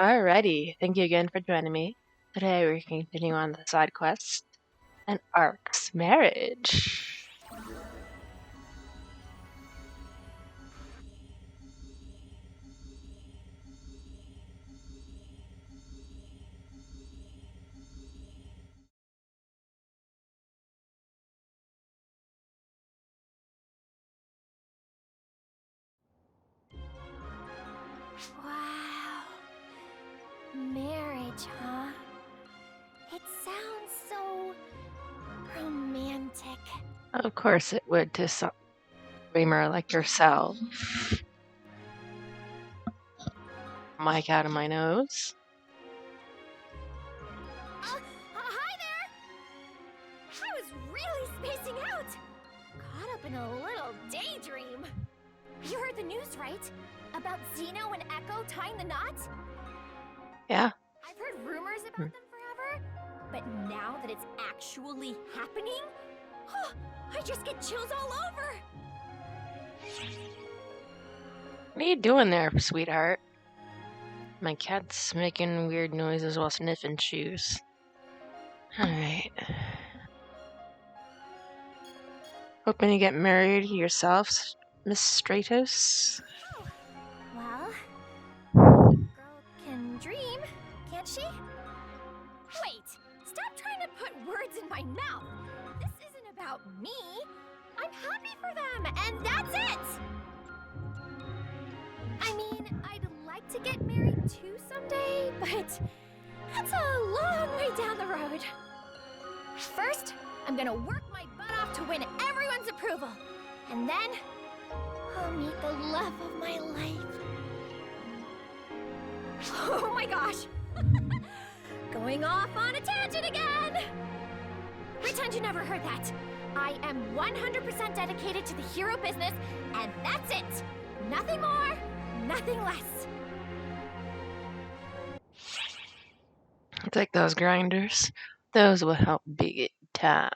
Alrighty, thank you again for joining me. Today we're continuing on the side quest and Ark's marriage. Wow. Marriage, huh? It sounds so romantic. Of course it would to some dreamer like yourself. Mic out of my nose. Hi there! I was really spacing out. Caught up in a little daydream. You heard the news, right? About Zeno and Echo tying the knot? Yeah. I've heard rumors about them forever, but now that it's actually happening, I just get chills all over. What are you doing there, sweetheart? My cat's making weird noises while sniffing shoes. Alright. Hoping to get married yourself, Miss Stratos? Oh, well, girl can dream, can't she? Wait, stop trying to put words in my mouth. This isn't about me. I'm happy for them, and that's it. I mean, I'd like to get married too someday, but that's a long way down the road. First, I'm gonna work my butt off to win everyone's approval, and then I'll meet the love of my life. Oh my gosh! Going off on a tangent again! Pretend you never heard that. I am 100% dedicated to the hero business, and that's it. Nothing more, nothing less. Take those grinders. Those will help big time.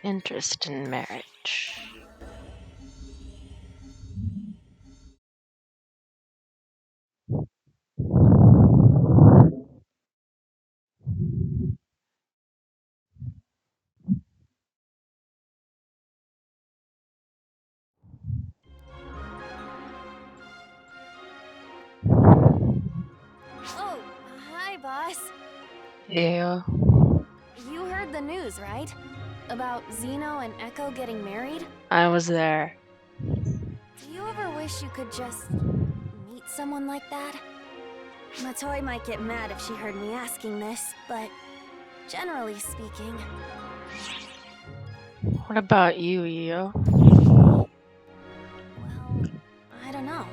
Interest in marriage. Oh, hi, boss. Yeah. You heard the news, right? About Zeno and Echo getting married? I was there. Do you ever wish you could just meet someone like that? Matoi might get mad if she heard me asking this, but generally speaking... What about you, Io? Well, I don't know.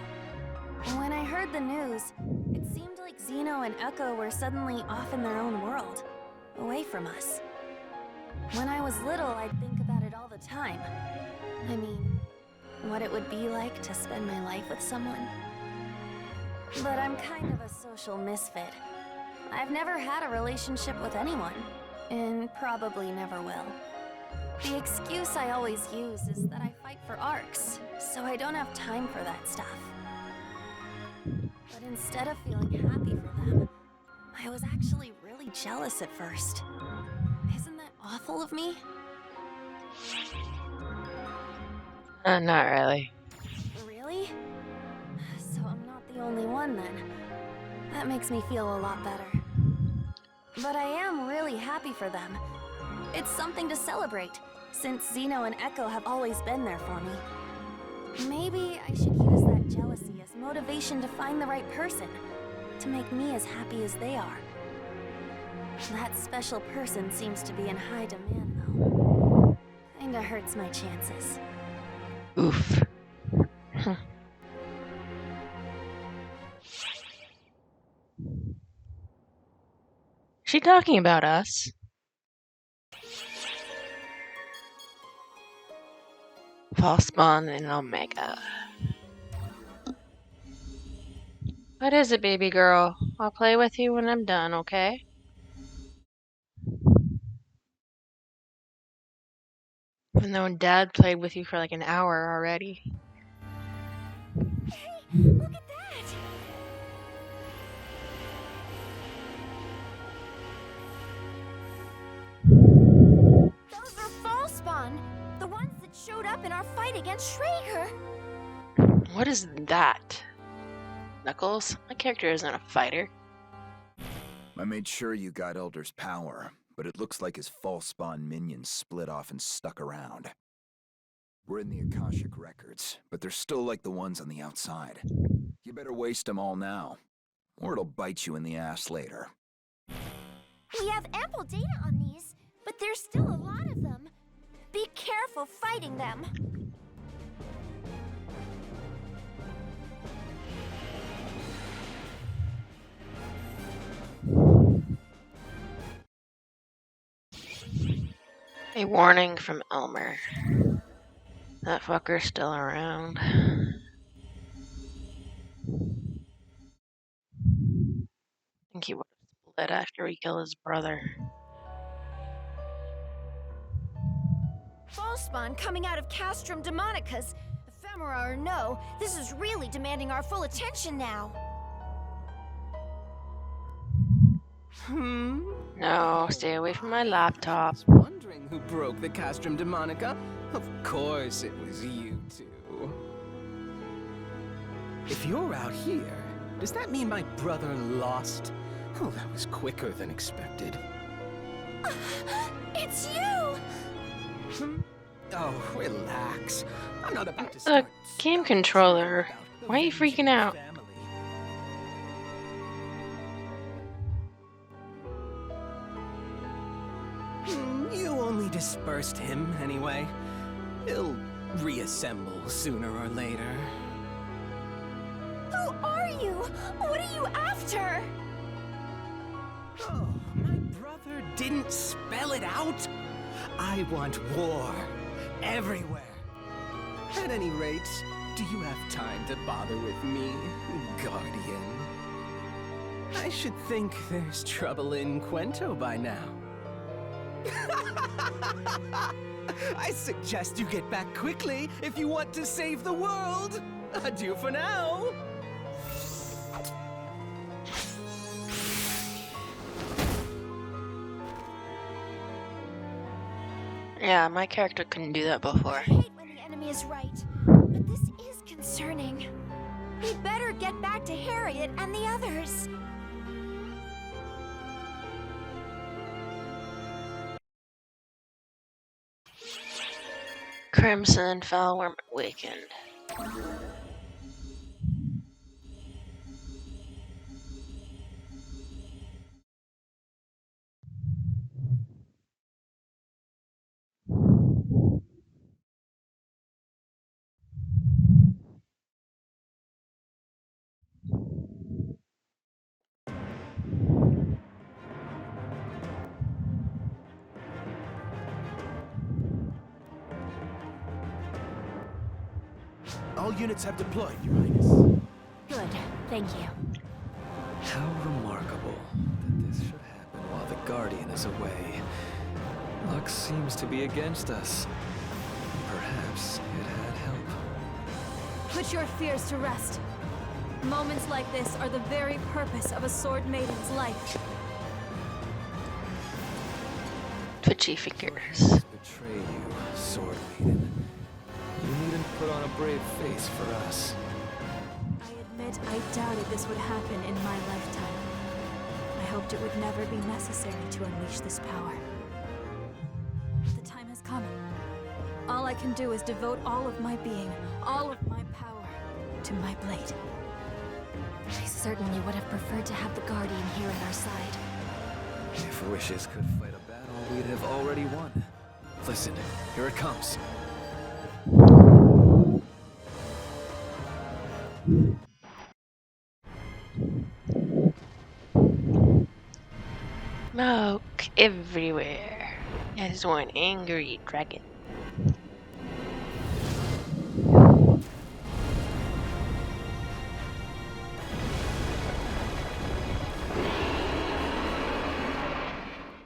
When I heard the news, it seemed like Zeno and Echo were suddenly off in their own world, away from us. When I was little, I'd think about it all the time. I mean, what it would be like to spend my life with someone. But I'm kind of a social misfit. I've never had a relationship with anyone, and probably never will. The excuse I always use is that I fight for arcs, so I don't have time for that stuff. But instead of feeling happy for them, I was actually really jealous at first. Isn't that awful of me? Not really. Really? So I'm not the only one then. That makes me feel a lot better. But I am really happy for them. It's something to celebrate, since Zeno and Echo have always been there for me. Maybe I should use that jealousy as motivation to find the right person, to make me as happy as they are. That special person seems to be in high demand, though. Kinda hurts my chances. Oof. She talking about us? False Spawn and Omega. What is it, baby girl? I'll play with you when I'm done, okay? Even though Dad played with you for like an hour already. Hey, look at that! in our fight against Schrager. What is that? Knuckles? My character isn't a fighter. I made sure you got Elder's power, but it looks like his false spawn minions split off and stuck around. We're in the Akashic records, but they're still like the ones on the outside. You better waste them all now, or it'll bite you in the ass later. We have ample data on these, but there's still a lot of them. Be careful fighting them. A warning from Elmer. That fucker's still around. I think he would have split after we kill his brother. Fall spawn coming out of Castrum Demonicus. Ephemera or no, this is really demanding our full attention now. No, stay away from my laptop. I was wondering who broke the Castrum Demonica. Of course it was you two. If you're out here, does that mean my brother lost? Oh, that was quicker than expected. It's you! Oh, relax. I'm not about to The start game spouting controller. about the Why are you vengeance freaking out? family. You only dispersed him, anyway. He'll reassemble sooner or later. Who are you? What are you after? Oh, my brother didn't spell it out? I want war. Everywhere. At any rate, do you have time to bother with me, Guardian? I should think there's trouble in Quento by now. I suggest you get back quickly if you want to save the world. Adieu for now. Yeah, my character couldn't do that before. I hate when the enemy is right, but this is concerning. We'd better get back to Harriet and the others. Crimson Fellwyrm awakened. All units have deployed, Your Highness. Good, thank you. How remarkable that this should happen while the Guardian is away. Luck seems to be against us. Perhaps it had help. Put your fears to rest. Moments like this are the very purpose of a Sword Maiden's life. Twitchy fingers. Betray you, Sword Maiden. You needn't put on a brave face for us. I admit I doubted this would happen in my lifetime. I hoped it would never be necessary to unleash this power. The time has come. All I can do is devote all of my being, all of my power, to my blade. I certainly would have preferred to have the Guardian here at our side. If wishes could fight a battle, we'd have already won. Listen, here it comes. Smoke everywhere. As one angry dragon.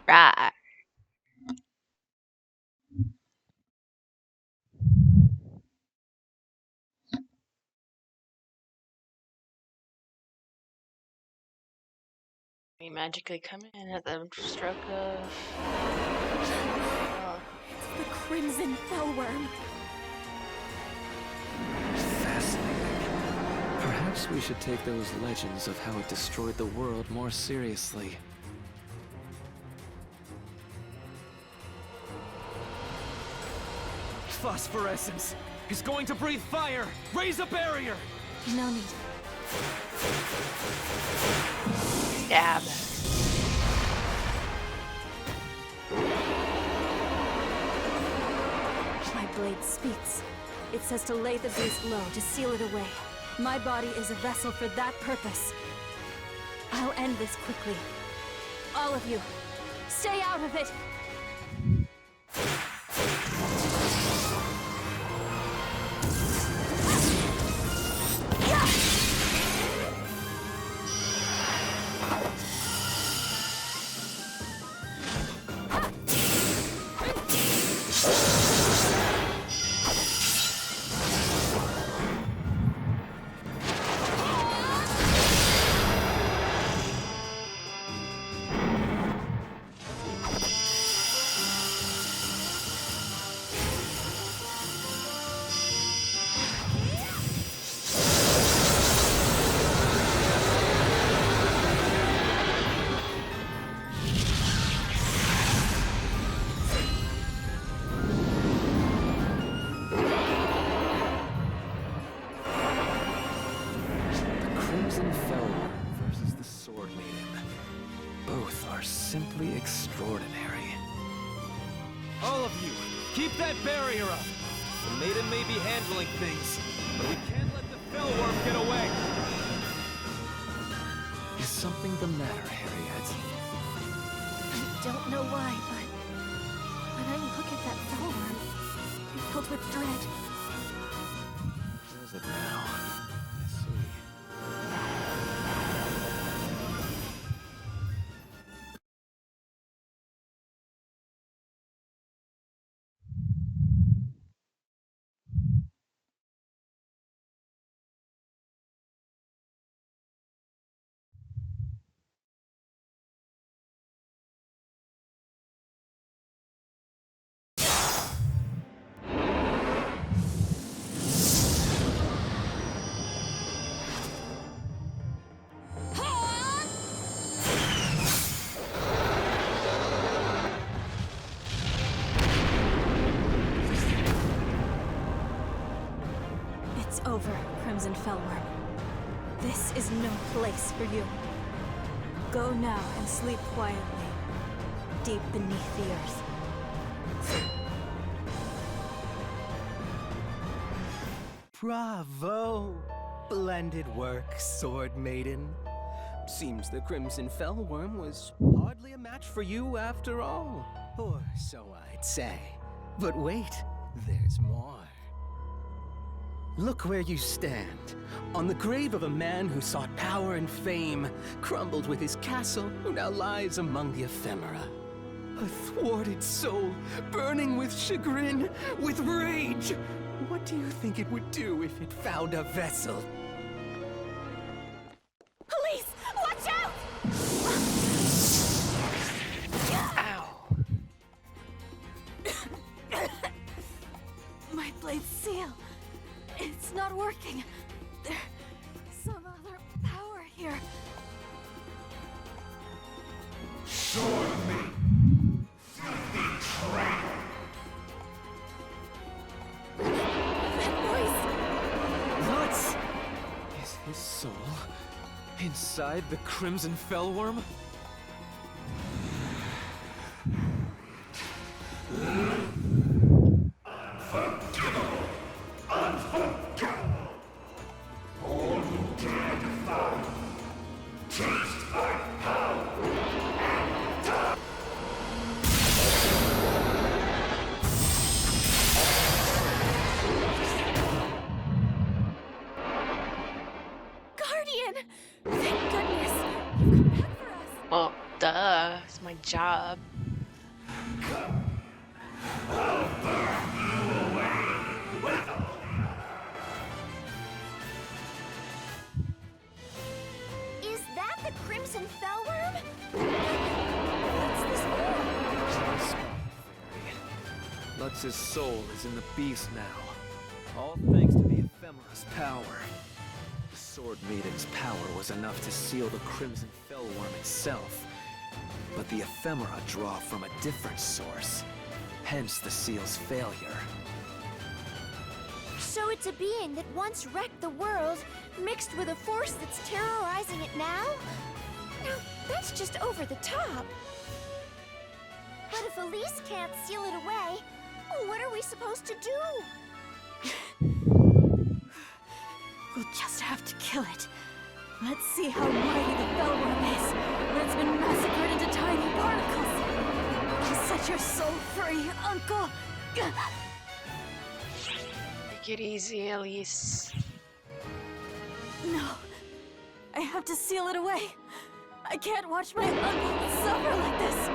Right. We magically come in at the stroke of... The Crimson Fellwyrm. Perhaps we should take those legends of how it destroyed the world more seriously. Phosphorescence is going to breathe fire! Raise a barrier! No need. Stab. My blade speaks. It says to lay the beast low, to seal it away. My body is a vessel for that purpose. I'll end this quickly. All of you, stay out of it! Fellwyrm versus the Sword Maiden. Both are simply extraordinary. All of you, keep that barrier up! The maiden may be handling things, but we can't let the Fellwyrm get away! Is something the matter, Harriet? I don't know why, but when I look at that Fellwyrm, I'm filled with dread. Where is it now? I see. It's over, Crimson Fellwyrm. This is no place for you. Go now and sleep quietly, deep beneath the earth. Bravo! Splendid work, Sword Maiden. Seems the Crimson Fellwyrm was hardly a match for you after all. Or so I'd say. But wait, there's more. Look where you stand, on the grave of a man who sought power and fame, crumbled with his castle, who now lies among the ephemera. A thwarted soul, burning with chagrin, with rage. What do you think it would do if it found a vessel? Police! Watch out! Ow. My blade's seal. It's not working. There's some other power here. Sword me! Filthy trap! That Nuts! Is his soul inside the Crimson Fellwyrm? Unforgivable! Unforgivable! All who dare defy me, taste my power and die! Guardian! Thank goodness! You've come back for us! Well, duh. It's my job. I'll burn you away with Is that the Crimson Fellwyrm? What's this for? Lux's soul is in the beast now. All thanks to the ephemera's power. The Sword Maiden's power was enough to seal the Crimson Fellwyrm itself. But the ephemera draw from a different source. Hence the seal's failure. So it's a being that once wrecked the world, mixed with a force that's terrorizing it now? Now, that's just over the top. But if Elise can't seal it away, what are we supposed to do? We'll just have to kill it. Let's see how mighty the Fellwyrm is when it's been massacred into tiny particles. I'll set your soul free, Uncle. Take it easy, Elise. No. I have to seal it away. I can't watch my uncle suffer like this.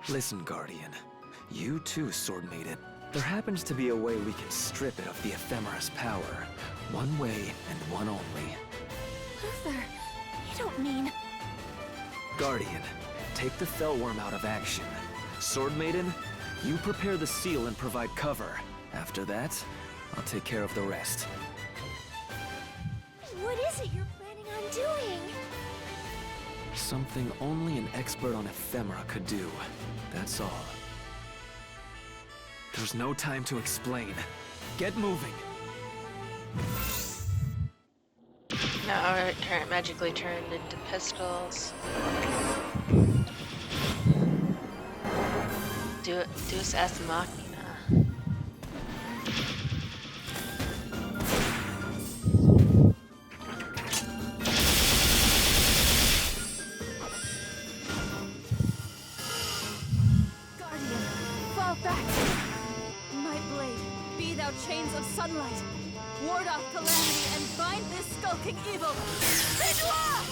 Listen, Guardian. You too, Sword Maiden. There happens to be a way we can strip it of the ephemera's power. One way and one only. Luther, you don't mean... Guardian, take the Fellwyrm out of action. Sword Maiden, you prepare the seal and provide cover. After that, I'll take care of the rest. What is it you're planning on doing? Something only an expert on ephemera could do. That's all. There's no time to explain. Get moving. Now magically turned into pistols. Deus Ex Machina. Guardian, fall back. My blade, be thou chains of sunlight. Ward off calamity and bind this skulking evil. Benoit!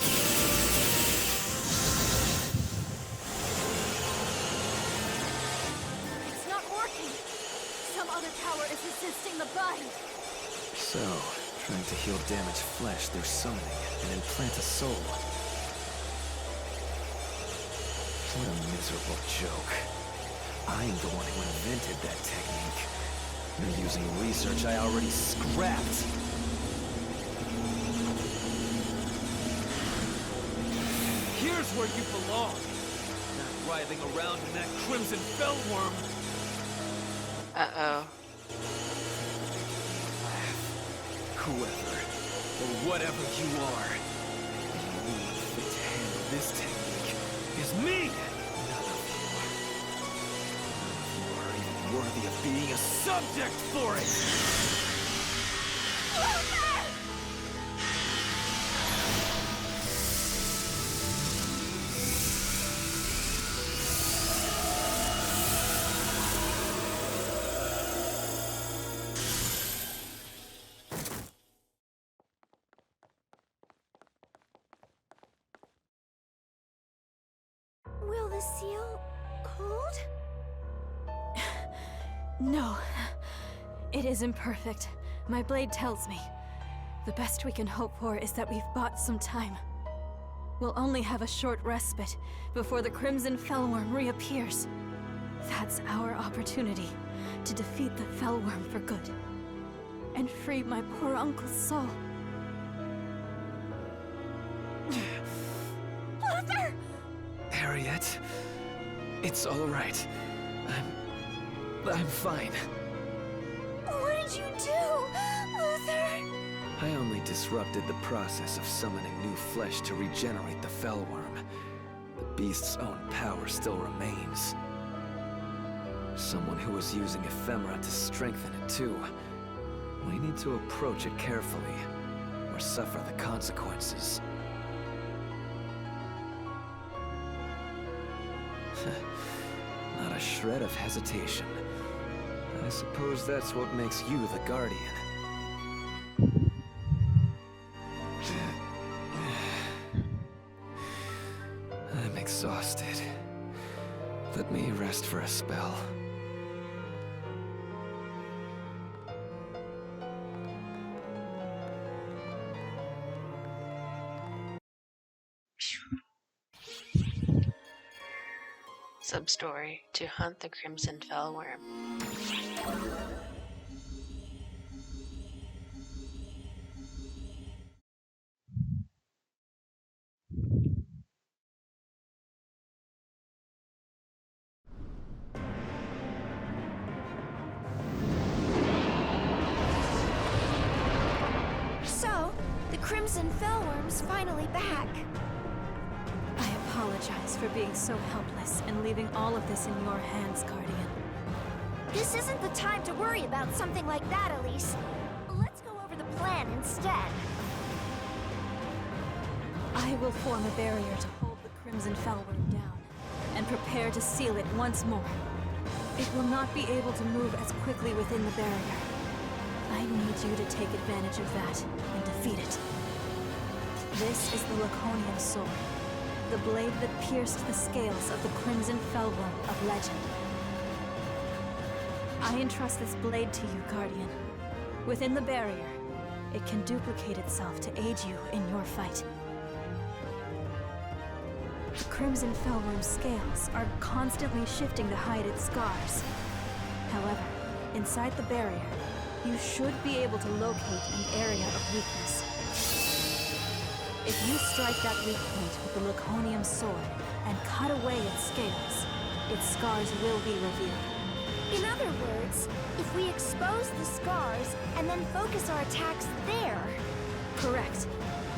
It's not working. Some other power is resisting the bind. So, trying to heal damaged flesh through summoning and implant a soul. What a miserable joke. I'm the one who invented that technique. You're using research I already scrapped. Here's where you belong. Not writhing around in that Crimson Fellwyrm. Uh-oh. Whoever, or whatever you are, the only one fit to handle this technique is me! None of you are even worthy of being a subject for it! Will the seal hold? No. It isn't perfect. My blade tells me. The best we can hope for is that we've bought some time. We'll only have a short respite before the Crimson Fellwyrm reappears. That's our opportunity to defeat the Fellwyrm for good. And free my poor uncle's soul. Luther! Harriet, it's all right. I'm fine. What did you do, Luther? I only disrupted the process of summoning new flesh to regenerate the Fellwyrm. The beast's own power still remains. Someone who was using ephemera to strengthen it too. We need to approach it carefully, or suffer the consequences. Not a shred of hesitation. I suppose that's what makes you the Guardian. I'm exhausted. Let me rest for a spell. Substory: to hunt the Crimson Fellwyrm. Crimson Fellwyrm's finally back. I apologize for being so helpless and leaving all of this in your hands, Guardian. This isn't the time to worry about something like that, Elise. Let's go over the plan instead. I will form a barrier to hold the Crimson Fellwyrm down, and prepare to seal it once more. It will not be able to move as quickly within the barrier. I need you to take advantage of that and defeat it. This is the Laconian sword, the blade that pierced the scales of the Crimson Fellwyrm of legend. I entrust this blade to you, Guardian. Within the barrier, it can duplicate itself to aid you in your fight. The Crimson Fellwyrm's scales are constantly shifting to hide its scars. However, inside the barrier, you should be able to locate an area of weakness. If you strike that weak point with the Laconian sword and cut away its scales, its scars will be revealed. In other words, if we expose the scars and then focus our attacks there... Correct.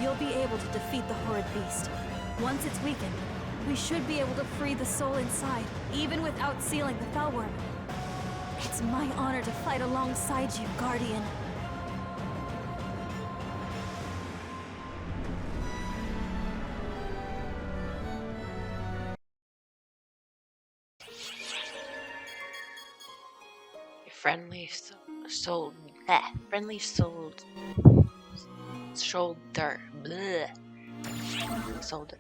You'll be able to defeat the horrid beast. Once it's weakened, we should be able to free the soul inside, even without sealing the Fellwyrm. It's my honor to fight alongside you, Guardian. Friendly soul. Friendly soul. Shoulder. Bleh. Shoulder.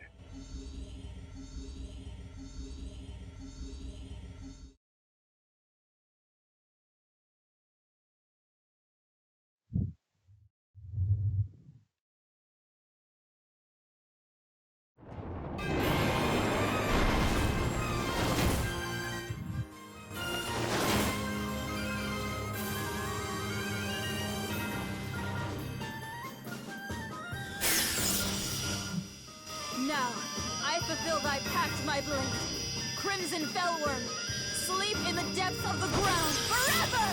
Now, I fulfill thy pact, my blade. Crimson Fellwyrm, sleep in the depths of the ground forever!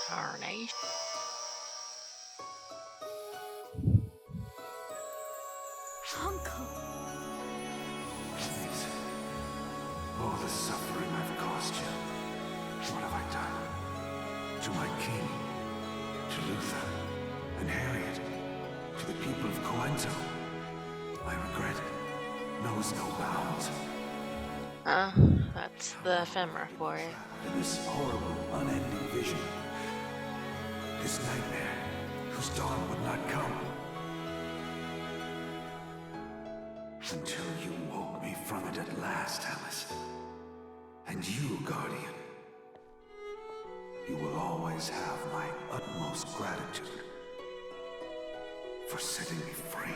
Tarnation. Uncle. Please. All the suffering I've caused you. What have I done? To my king, to Luther, and Harriet, to the people of Coenzo. My regret knows no bounds. That's the ephemera for you. In this horrible, unending vision. This nightmare, whose dawn would not come. Until you woke me from it at last, Alice. And you, Guardian. You will always have my utmost gratitude for setting me free.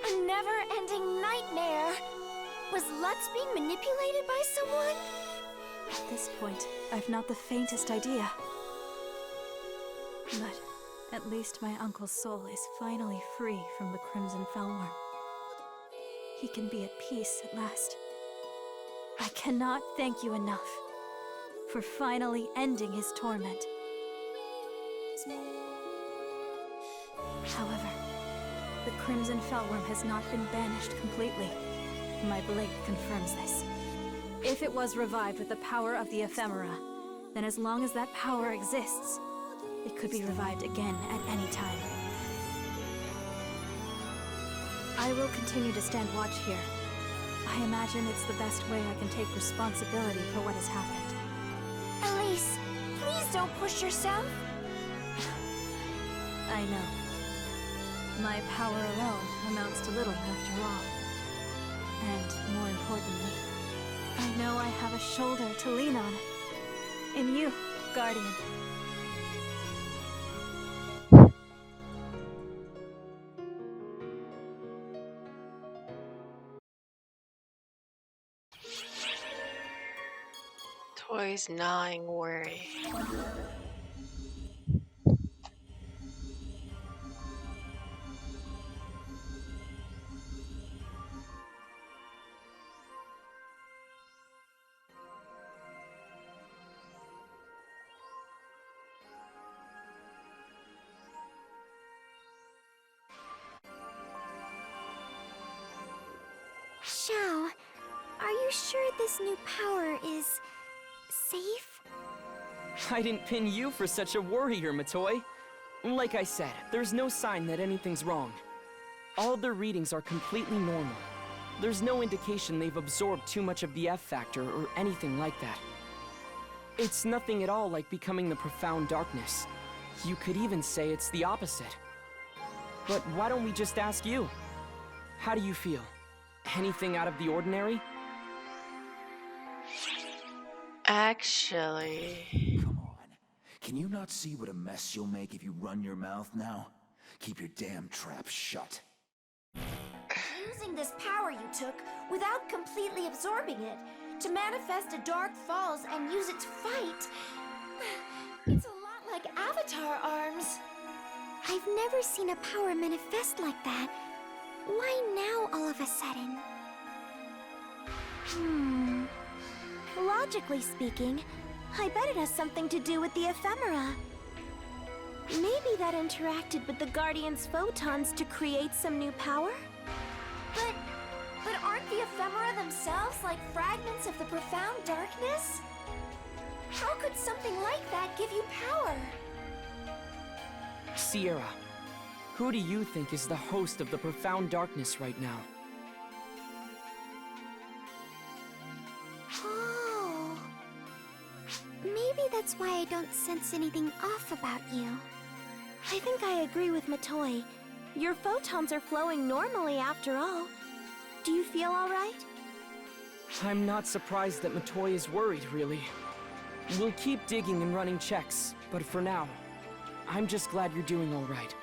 A never-ending nightmare. Was Lutz being manipulated by someone? At this point, I've not the faintest idea. But at least my uncle's soul is finally free from the Crimson Fellwyrm. He can be at peace at last. I cannot thank you enough for finally ending his torment. However, the Crimson Fellwyrm has not been banished completely. My blade confirms this. If it was revived with the power of the ephemera, then as long as that power exists, it could be revived again at any time. I will continue to stand watch here. I imagine it's the best way I can take responsibility for what has happened. Elise, please don't push yourself. I know. My power alone amounts to little after all. And more importantly, I know I have a shoulder to lean on. In you, Guardian. Mitoi's gnawing worry. Xiao, are you sure this new power is safe? I didn't pin you for such a worrier, Matoi. Like I said, there's no sign that anything's wrong. All their readings are completely normal. There's no indication they've absorbed too much of the F factor or anything like that. It's nothing at all like becoming the profound darkness. You could even say it's the opposite. But why don't we just ask you? How do you feel? Anything out of the ordinary? Actually... Come on. Can you not see what a mess you'll make if you run your mouth now? Keep your damn trap shut. Using this power you took without completely absorbing it to manifest a dark falls and use it to fight. It's a lot like Avatar arms. I've never seen a power manifest like that. Why now all of a sudden? Logically speaking, I bet it has something to do with the ephemera. Maybe that interacted with the Guardian's photons to create some new power? But aren't the ephemera themselves like fragments of the profound darkness? How could something like that give you power? Sierra, who do you think is the host of the profound darkness right now? Oh. Maybe that's why I don't sense anything off about you. I think I agree with Matoi. Your photons are flowing normally after all. Do you feel all right? I'm not surprised that Matoi is worried, really. We'll keep digging and running checks, but for now, I'm just glad you're doing all right.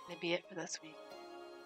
Maybe it for this week.